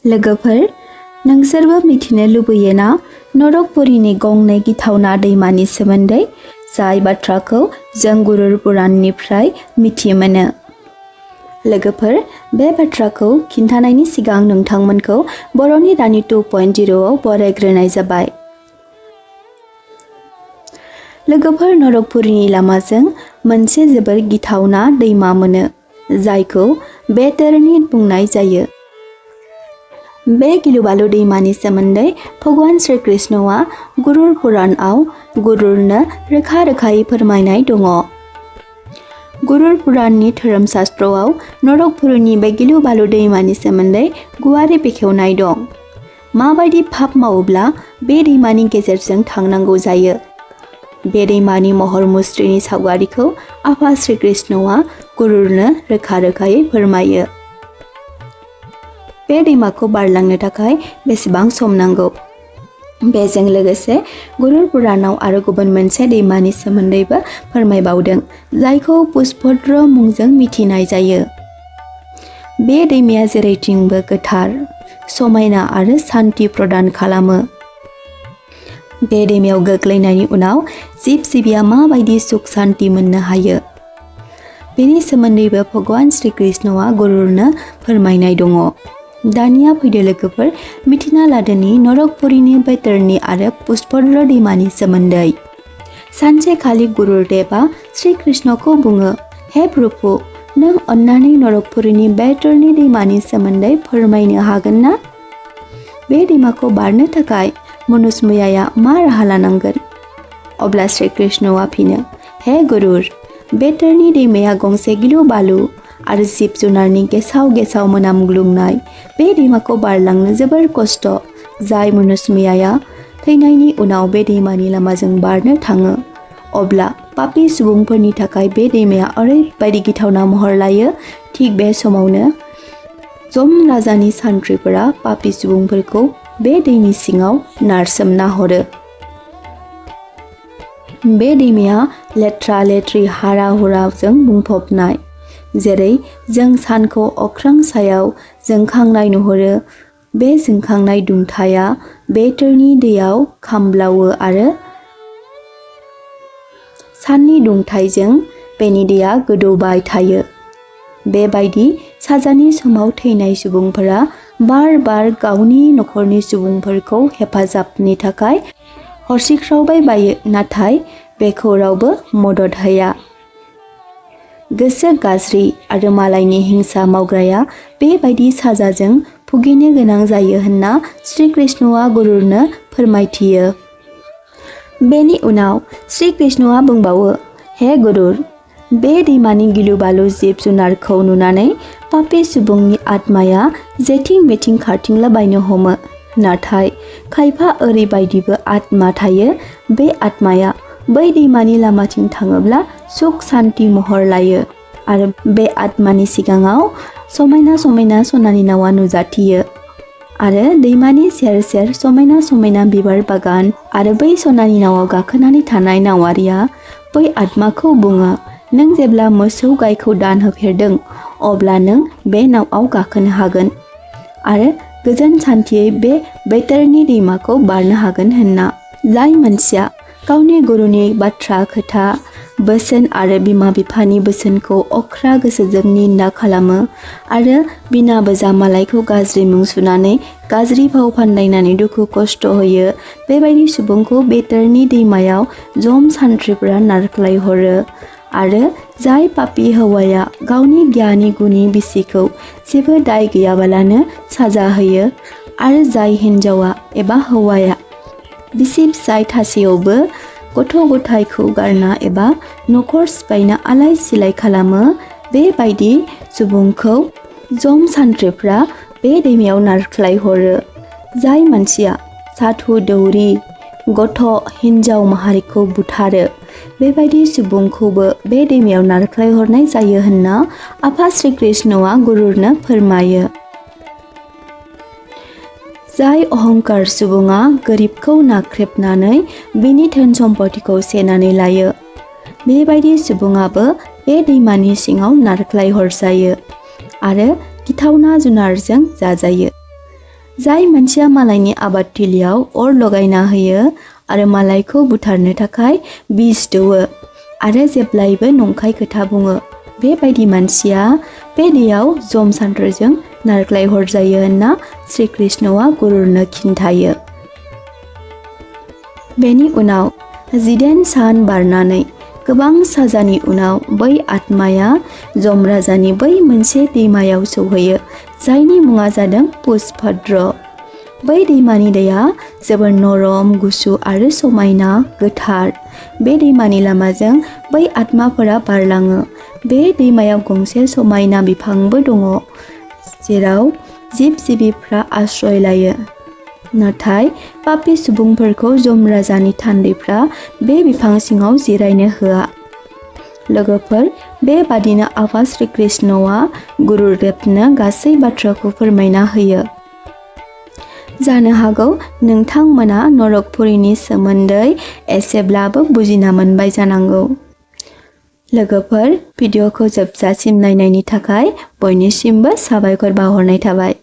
लोगोफोर, नोंसोरबो मिथिनो लुबैयो ना नरकपुरीनि गंनै गिथावना दैमानि सोमोन्दै, जाय बाथ्राखौ जों गुरुर पुराणनिफ्राय मिथि मोनो? लोगोफोर, बे बाथ्राखौ खिन्थानायनि सिगां नोंथांमोनखौ बर'नि रानि 2.0 बरायग्रोनाय जाबाय। लोगोफोर, नरकपुरीनि लामाजों मोनसे जोबोर गिथावना दैमा मोनो, जायखौ बैतरणी बुंनाय जायो। बे गिलुबालु दैमानि सोमोन्दै भगवान श्री कृष्णआ गुरुर पुराणआव गुरुरनो रोखा रोखायै फोरमायनाय दङ। गुरुर पुराणनि धोरोमशास्त्रआव नरकपुरीनि बे गिलुबालु दैमानि सोमोन्दै गुवारै बेखेवनाय दं। माबायदि पाप मावोब्ला बे दैमानि गेजेरजों थांनांगौ जायो। बे दैमानि महर मुस्रिनि सावगारिखौ आफा श्री कृष्णआ गुरुरनो रोखा रोखायै फोरमायो। बे दैमाखौ बारलांनो थाखाय बेसेबां सम नांगौ? बेजों लोगोसे गुरुर पुराणआव आरो गुबुन मोनसे दैमानि सोमोन्दैबो फोरमायबावदों, जायखौ पुष्पद्र मुंजों मिथिनाय जायो। बे दैमाया जेरैथिंबो गोथार, समायना आरो सान्थि प्रदान खालामो। बे दैमायाव गोग्लैनायनि उनाव जिब जिबिया माबायदि सुख सान्थि मोननो हायो, बेनि सोमोन्दैबो भगवान श्री कृष्णआ गुरुरनो फोरमायनाय दङ। दानिया फैदो लोगोफोर, मिथिना लादोनि नरकपुरीनि बैतरणी आरो पुष्पद्र दैमानि सोमोन्दै। सानसेखालि गुरुरदेवा श्री कृष्णखौ बुङो, हे प्रभु, नों अन्नानै नरकपुरीनि बैतरणी दैमानि सोमोन्दै फोरमायनो हागोन ना? बे दैमाखौ बारनो थाखाय मनुष्मयाया मा राहा लानांगोन? अब्ला श्री कृष्णआ फिनो, हे गुरुर, बैतरणी दैमाया गंसे गिलु बालु आरो जिब जुनारनि गेसाव गेसाव मोनामग्लुंनाय बे दैमाखौ बारलांनो जोबोर खस्थ', जाय मनुष्मयाया थैनायनि उनाव बे दैमानि लामाजों बारनो थाङो, अब्ला पापी सुबुंफोरनि थाखाय बे दैमाया ओरैबायदि गिथावना महर लायो। थिग बे समावनो जम राजानि सान्थ्रिफोरा पापी सुबुंफोरखौ बे दैनि सिङाव नारसोमना हरो। बे दैमाया लेथ्रा लेथ्रि हारा हुराजों बुंफबनाय। जेरै जों सानखौ अख्रां सायाव जोंखांनाय नुहुरो, बे जोंखांनाय दुंथाया बैतरणी दैयाव खामब्लावो आरो साननि दुंथायजों बेनि दैया गोदौबाय थायो। बेबायदि साजानि समाव थैनाय सुबुंफोरा बार बार गावनि नखरनि सुबुंफोरखौ हेफाजाबनि थाखाय हरसिख्रावबाय बायो, नाथाय बेखौ रावबो मदद होया। गोसो गाज्रि आरो मालायनि हिंसा मावग्राया बेबायदि साजाजों भुगिनो गोनां जायो होनना श्री कृष्णआ गुरुरनो फोरमायथियो। बेनि उनाव श्री कृष्णआ बुंबावो, हे गुरुर, बे दैमानि गिलुबालु जिब जुनारखौ नुनानै पापी सुबुंनि आत्माया जेथिं मेथिं खारथिंलाबायनो हमो। नाथाय खायफा ओरैबायदिबो आत्मा थायो, बे आत्माया बै दैमानि लामाथिं थाङोब्ला सुख सान्ति महर लायो आरो बे आत्मानि सिगाङाव समायना समायना सनानि नावा नुजाथियो आरो दैमानि सेर सेर समायना समायना बिबार बागान आरो बै सनानि नावाव गाखोनानै थानाय नावारिया बै आत्माखौ बुङो, नों जेब्ला मोसौ गायखौ दान होफेरदों, अब्ला नों बे नावआव गाखोनो हागोन आरो गोजोन सान्थियै बे बैतरणी दैमाखौ बारनो हागोन होनना। जाय मानसिया गावनि गुरुनि बाथ्रा खोथा बोसोन आरो बिमा बिफानि बोसोनखौ अख्रा गोसोजों निन्दा खालामो आरो बिना बोजा मालायखौ गाज्रि मुं सुनानै गाज्रि फाव फान्दायनानै दुखु खस्थ' होयो, बेबायदि सुबुंखौ बैतरणी दैमायाव जम सान्थ्रिफोरा नारख्लायहरो आरो जाय पापी हौवाया गावनि गियानि गुनि बिसिखौ जेबो दाय गैयाबालानो साजा होयो आरो जाय हिन्जावा एबा हौवाया बिसि फिसाय थासेयावबो गथ' गथायखौ गारना एबा नखर सिफायना आलाय सिलाय खालामो, बेबायदि सुबुंखौ जम सान्थ्रिफ्रा बे दैमायाव नारख्लायहरो। जाय मानसिया साधु दौरि गथ' हिन्जाव माहारिखौ बुथारो, बेबायदि सुबुंखौबो बे दैमायाव नारख्लायहरनाय जायो होनना आफा श्री कृष्णआ गुरुरनो फोरमायो। जाय अहंकार सुबुङा गोरिबखौ नाख्रेबनानै बिनि धोन सम्पतिखौ सेनानै लायो, बेबायदि सुबुङाबो बे दैमानि सिङाव नारख्लायहरजायो आरो गिथावना जुनारजों जाजायो। जाय मानसिया मालायनि आबादथिलियाव अर लगायना होयो आरो मालायखौ बुथारनो थाखाय बिस दौवो आरो जेब्लायबो नंखाय खोथा बुङो, बेबायदि मानसिया बे दैयाव जम सान्थ्रजों नारख्लायहरजायो होनना श्री कृष्णआ गुरुरनो खिन्थायो। बेनि उनाव 18 सान बारनानै गोबां साजानि उनाव बै आत्माया जमराजानि बै मोनसे दैमायाव सौहैयो जायनि मुङा जादों पुष्पद्र। बै दैमानि दैया जोबोर नरम, गुसु आरो समायना गोथार। बे दैमानि लामाजों बै आत्माफोरा बारलाङो। बे दैमायाव गंसे समायना बिफांबो दङ जेराव जिब-जिबिफ्रा आश्रय लायो। नाथाय पापी सुबुंफोरखौ जमराजानि थान्दैफ्रा बे बिफां सिङाव जिरायनो होआ। लोगोफोर, बेबादिनो आफा श्री कृष्णआ गुरुदेबनो गासै बाथ्राखौ फोरमायना होयो। जानो हागौ नोंथांमोना नरकपुरीनि सोमोन्दै एसेब्लाबो बुजिना मोनबाय जानांगौ। लोगोफोर, भिडिअखौ जोबजासिम नायनायनि थाखाय बयनिसिमबो साबायखर बावहरनाय थाबाय।